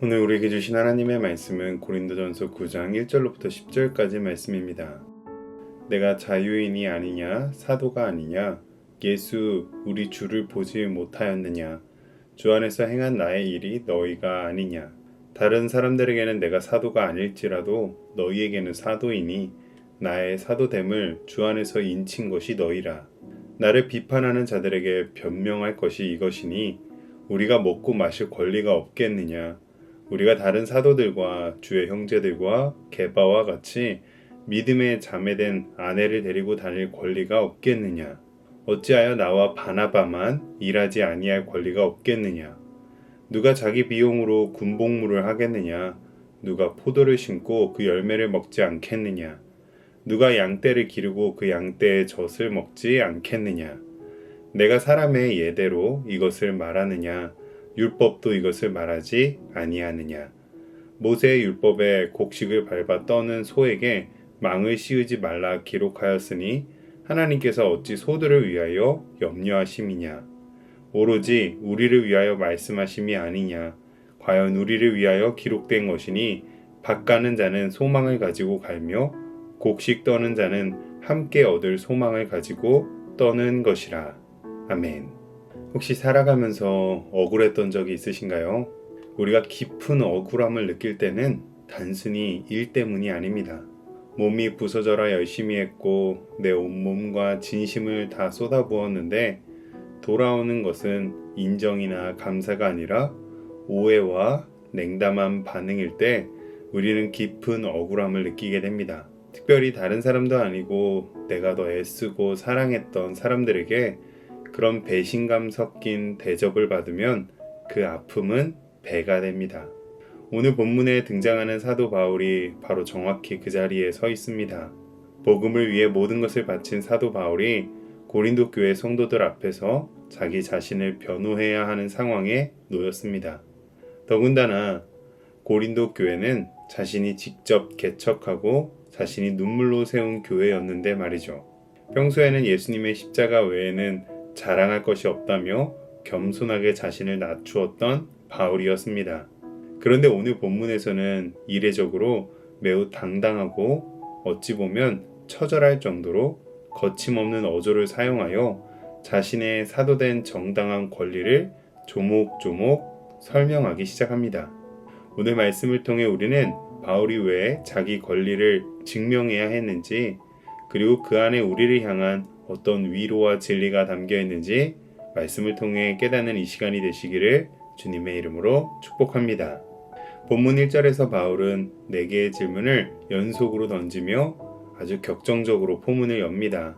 오늘 우리에게 주신 하나님의 말씀은 고린도전서 9장 1절로부터 10절까지 말씀입니다. 내가 자유인이 아니냐 사도가 아니냐 예수 우리 주를 보지 못하였느냐 주 안에서 행한 나의 일이 너희가 아니냐 다른 사람들에게는 내가 사도가 아닐지라도 너희에게는 사도이니 나의 사도됨을 주 안에서 인친 것이 너희라. 나를 비판하는 자들에게 변명할 것이 이것이니 우리가 먹고 마실 권리가 없겠느냐. 우리가 다른 사도들과 주의 형제들과 게바와 같이 믿음의 자매된 아내를 데리고 다닐 권리가 없겠느냐. 어찌하여 나와 바나바만 일하지 아니할 권리가 없겠느냐. 누가 자기 비용으로 군복무를 하겠느냐. 누가 포도를 심고 그 열매를 먹지 않겠느냐. 누가 양떼를 기르고 그 양떼의 젖을 먹지 않겠느냐. 내가 사람의 예대로 이것을 말하느냐. 율법도 이것을 말하지 아니하느냐. 모세의 율법에 곡식을 밟아 떠는 소에게 망을 씌우지 말라 기록하였으니 하나님께서 어찌 소들을 위하여 염려하심이냐. 오로지 우리를 위하여 말씀하심이 아니냐. 과연 우리를 위하여 기록된 것이니 밭 가는 자는 소망을 가지고 갈며 곡식 떠는 자는 함께 얻을 소망을 가지고 떠는 것이라. 아멘. 혹시 살아가면서 억울했던 적이 있으신가요? 우리가 깊은 억울함을 느낄 때는 단순히 일 때문이 아닙니다. 몸이 부서져라 열심히 했고 내 온몸과 진심을 다 쏟아부었는데 돌아오는 것은 인정이나 감사가 아니라 오해와 냉담한 반응일 때 우리는 깊은 억울함을 느끼게 됩니다. 특별히 다른 사람도 아니고 내가 더 애쓰고 사랑했던 사람들에게 그런 배신감 섞인 대접을 받으면 그 아픔은 배가 됩니다. 오늘 본문에 등장하는 사도 바울이 바로 정확히 그 자리에 서 있습니다. 복음을 위해 모든 것을 바친 사도 바울이 고린도 교회 성도들 앞에서 자기 자신을 변호해야 하는 상황에 놓였습니다. 더군다나 고린도 교회는 자신이 직접 개척하고 자신이 눈물로 세운 교회였는데 말이죠. 평소에는 예수님의 십자가 외에는 자랑할 것이 없다며 겸손하게 자신을 낮추었던 바울이었습니다. 그런데 오늘 본문에서는 이례적으로 매우 당당하고 어찌 보면 처절할 정도로 거침없는 어조를 사용하여 자신의 사도된 정당한 권리를 조목조목 설명하기 시작합니다. 오늘 말씀을 통해 우리는 바울이 왜 자기 권리를 증명해야 했는지, 그리고 그 안에 우리를 향한 어떤 위로와 진리가 담겨 있는지 말씀을 통해 깨닫는 이 시간이 되시기를 주님의 이름으로 축복합니다. 본문 1절에서 바울은 4개의 질문을 연속으로 던지며 아주 격정적으로 포문을 엽니다.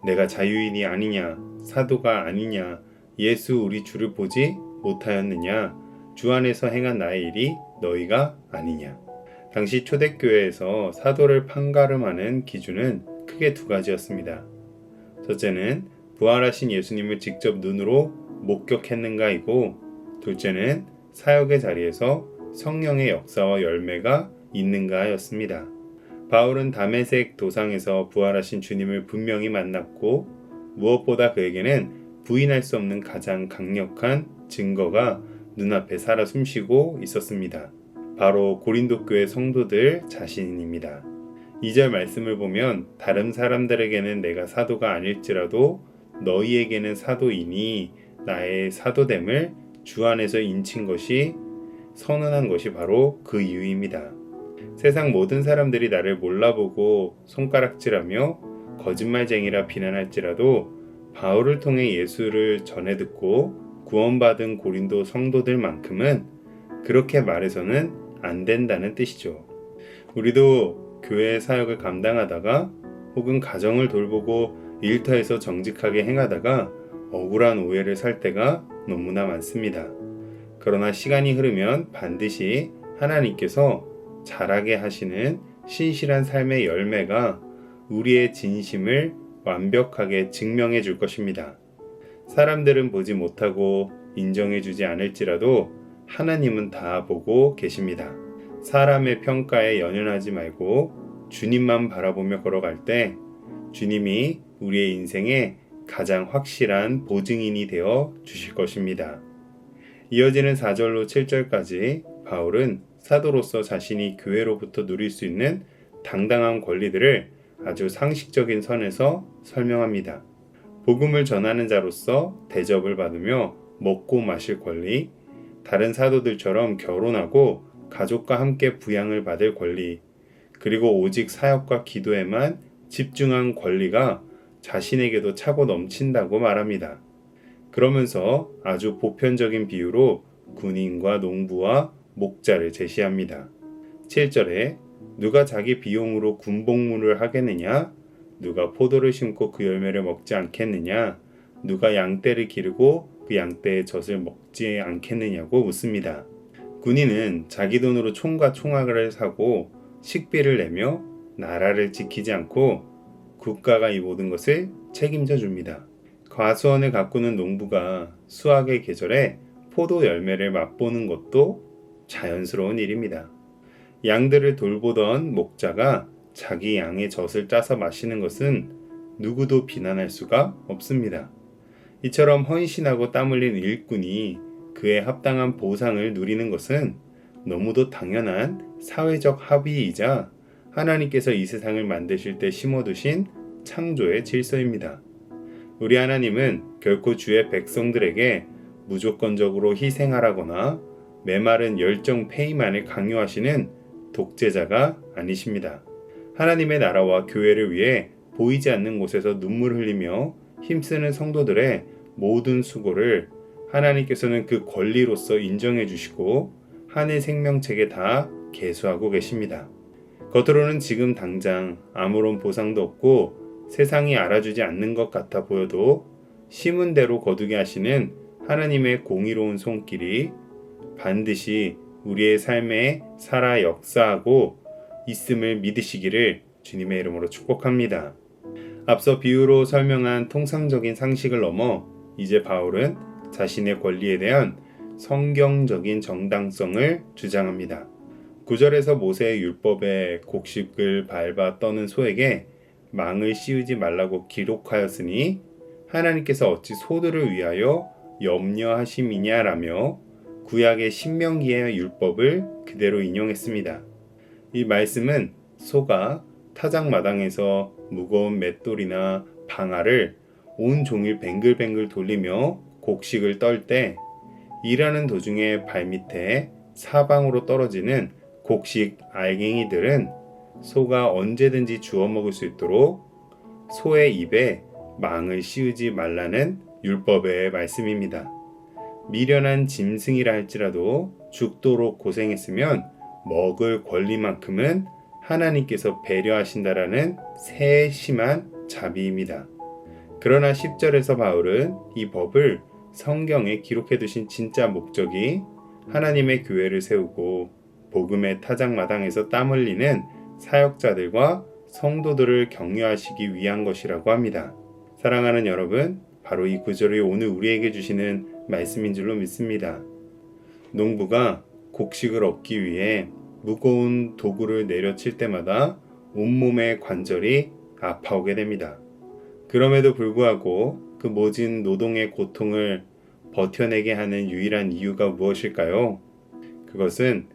내가 자유인이 아니냐, 사도가 아니냐, 예수 우리 주를 보지 못하였느냐, 주 안에서 행한 나의 일이 너희가 아니냐. 당시 초대교회에서 사도를 판가름하는 기준은 크게 2가지였습니다. 첫째는 부활하신 예수님을 직접 눈으로 목격했는가이고, 둘째는 사역의 자리에서 성령의 역사와 열매가 있는가였습니다. 바울은 다메섹 도상에서 부활하신 주님을 분명히 만났고, 무엇보다 그에게는 부인할 수 없는 가장 강력한 증거가 눈앞에 살아 숨쉬고 있었습니다. 바로 고린도 교회 성도들 자신입니다. 2절 말씀을 보면 다른 사람들에게는 내가 사도가 아닐지라도 너희에게는 사도이니 나의 사도됨을 주 안에서 인친 것이 선언한 것이 바로 그 이유입니다. 세상 모든 사람들이 나를 몰라보고 손가락질하며 거짓말쟁이라 비난할지라도 바울을 통해 예수를 전해 듣고 구원받은 고린도 성도들만큼은 그렇게 말해서는 안 된다는 뜻이죠. 우리도 교회 사역을 감당하다가 혹은 가정을 돌보고 일터에서 정직하게 행하다가 억울한 오해를 살 때가 너무나 많습니다. 그러나 시간이 흐르면 반드시 하나님께서 자라게 하시는 신실한 삶의 열매가 우리의 진심을 완벽하게 증명해 줄 것입니다. 사람들은 보지 못하고 인정해 주지 않을지라도 하나님은 다 보고 계십니다. 사람의 평가에 연연하지 말고 주님만 바라보며 걸어갈 때 주님이 우리의 인생에 가장 확실한 보증인이 되어 주실 것입니다. 이어지는 4절로 7절까지 바울은 사도로서 자신이 교회로부터 누릴 수 있는 당당한 권리들을 아주 상식적인 선에서 설명합니다. 복음을 전하는 자로서 대접을 받으며 먹고 마실 권리, 다른 사도들처럼 결혼하고 가족과 함께 부양을 받을 권리, 그리고 오직 사역과 기도에만 집중한 권리가 자신에게도 차고 넘친다고 말합니다. 그러면서 아주 보편적인 비유로 군인과 농부와 목자를 제시합니다. 7절에 누가 자기 비용으로 군복무를 하겠느냐? 누가 포도를 심고 그 열매를 먹지 않겠느냐? 누가 양떼를 기르고 그 양떼의 젖을 먹지 않겠느냐고 묻습니다. 군인은 자기 돈으로 총과 총알을 사고 식비를 내며 나라를 지키지 않고 국가가 이 모든 것을 책임져 줍니다. 과수원을 가꾸는 농부가 수확의 계절에 포도 열매를 맛보는 것도 자연스러운 일입니다. 양들을 돌보던 목자가 자기 양의 젖을 짜서 마시는 것은 누구도 비난할 수가 없습니다. 이처럼 헌신하고 땀 흘린 일꾼이 그에 합당한 보상을 누리는 것은 너무도 당연한 사회적 합의이자 하나님께서 이 세상을 만드실 때 심어두신 창조의 질서입니다. 우리 하나님은 결코 주의 백성들에게 무조건적으로 희생하라거나 메마른 열정 페이만을 강요하시는 독재자가 아니십니다. 하나님의 나라와 교회를 위해 보이지 않는 곳에서 눈물 흘리며 힘쓰는 성도들의 모든 수고를 하나님께서는 그 권리로서 인정해 주시고 한 해 생명책에 다 계수하고 계십니다. 겉으로는 지금 당장 아무런 보상도 없고 세상이 알아주지 않는 것 같아 보여도 심은 대로 거두게 하시는 하나님의 공의로운 손길이 반드시 우리의 삶에 살아 역사하고 있음을 믿으시기를 주님의 이름으로 축복합니다. 앞서 비유로 설명한 통상적인 상식을 넘어 이제 바울은 자신의 권리에 대한 성경적인 정당성을 주장합니다. 9절에서 모세의 율법에 곡식을 밟아 떠는 소에게 망을 씌우지 말라고 기록하였으니 하나님께서 어찌 소들을 위하여 염려하심이냐라며 구약의 신명기의 율법을 그대로 인용했습니다. 이 말씀은 소가 타작마당에서 무거운 맷돌이나 방아를 온 종일 뱅글뱅글 돌리며 곡식을 떨 때 일하는 도중에 발밑에 사방으로 떨어지는 곡식 알갱이들은 소가 언제든지 주워 먹을 수 있도록 소의 입에 망을 씌우지 말라는 율법의 말씀입니다. 미련한 짐승이라 할지라도 죽도록 고생했으면 먹을 권리만큼은 하나님께서 배려하신다라는 세심한 자비입니다. 그러나 10절에서 바울은 이 법을 성경에 기록해 두신 진짜 목적이 하나님의 교회를 세우고 복음의 타작마당에서 땀 흘리는 사역자들과 성도들을 격려하시기 위한 것이라고 합니다. 사랑하는 여러분, 바로 이 구절이 오늘 우리에게 주시는 말씀인 줄로 믿습니다. 농부가 곡식을 얻기 위해 무거운 도구를 내려칠 때마다 온몸의 관절이 아파오게 됩니다. 그럼에도 불구하고 그 모진 노동의 고통을 버텨내게 하는 유일한 이유가 무엇일까요? 그것은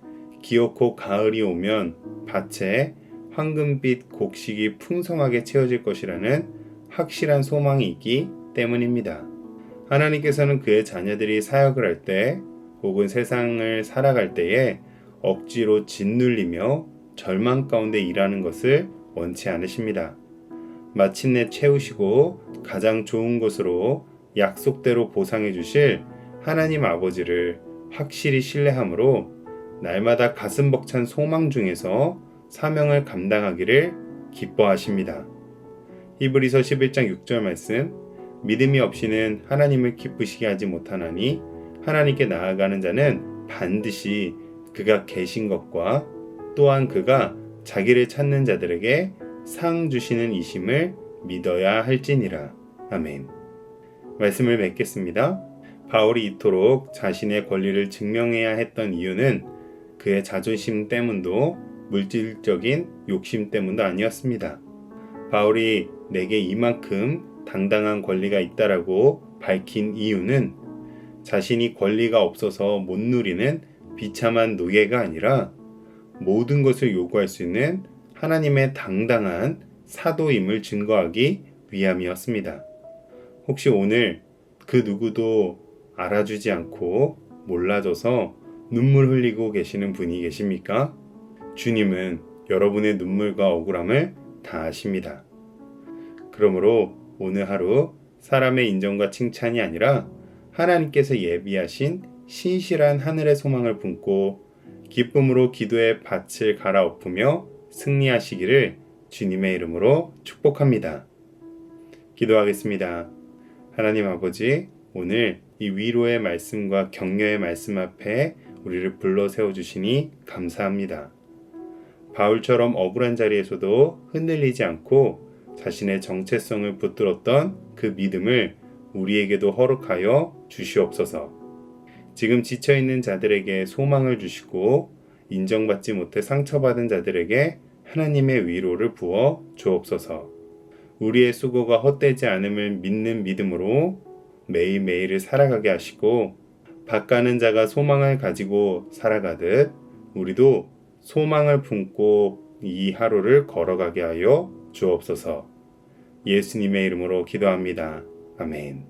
기어코 가을이 오면 밭에 황금빛 곡식이 풍성하게 채워질 것이라는 확실한 소망이 있기 때문입니다. 하나님께서는 그의 자녀들이 사역을 할 때 혹은 세상을 살아갈 때에 억지로 짓눌리며 절망 가운데 일하는 것을 원치 않으십니다. 마침내 채우시고 가장 좋은 것으로 약속대로 보상해 주실 하나님 아버지를 확실히 신뢰함으로 날마다 가슴 벅찬 소망 중에서 사명을 감당하기를 기뻐하십니다. 히브리서 11장 6절 말씀, 믿음이 없이는 하나님을 기쁘시게 하지 못하나니 하나님께 나아가는 자는 반드시 그가 계신 것과 또한 그가 자기를 찾는 자들에게 상 주시는 이심을 믿어야 할지니라. 아멘. 말씀을 맺겠습니다. 바울이 이토록 자신의 권리를 증명해야 했던 이유는 그의 자존심 때문도 물질적인 욕심 때문도 아니었습니다. 바울이 내게 이만큼 당당한 권리가 있다라고 밝힌 이유는 자신이 권리가 없어서 못 누리는 비참한 노예가 아니라 모든 것을 요구할 수 있는 하나님의 당당한 사도임을 증거하기 위함이었습니다. 혹시 오늘 그 누구도 알아주지 않고 몰라줘서 눈물 흘리고 계시는 분이 계십니까? 주님은 여러분의 눈물과 억울함을 다 아십니다. 그러므로 오늘 하루 사람의 인정과 칭찬이 아니라 하나님께서 예비하신 신실한 하늘의 소망을 품고 기쁨으로 기도의 밭을 갈아엎으며 승리하시기를 주님의 이름으로 축복합니다. 기도하겠습니다. 하나님 아버지, 오늘 이 위로의 말씀과 격려의 말씀 앞에 우리를 불러 세워주시니 감사합니다. 바울처럼 억울한 자리에서도 흔들리지 않고 자신의 정체성을 붙들었던 그 믿음을 우리에게도 허락하여 주시옵소서. 지금 지쳐있는 자들에게 소망을 주시고 인정받지 못해 상처받은 자들에게 하나님의 위로를 부어 주옵소서. 우리의 수고가 헛되지 않음을 믿는 믿음으로 매일매일을 살아가게 하시고 밭가는 자가 소망을 가지고 살아가듯 우리도 소망을 품고 이 하루를 걸어가게 하여 주옵소서. 예수님의 이름으로 기도합니다. 아멘.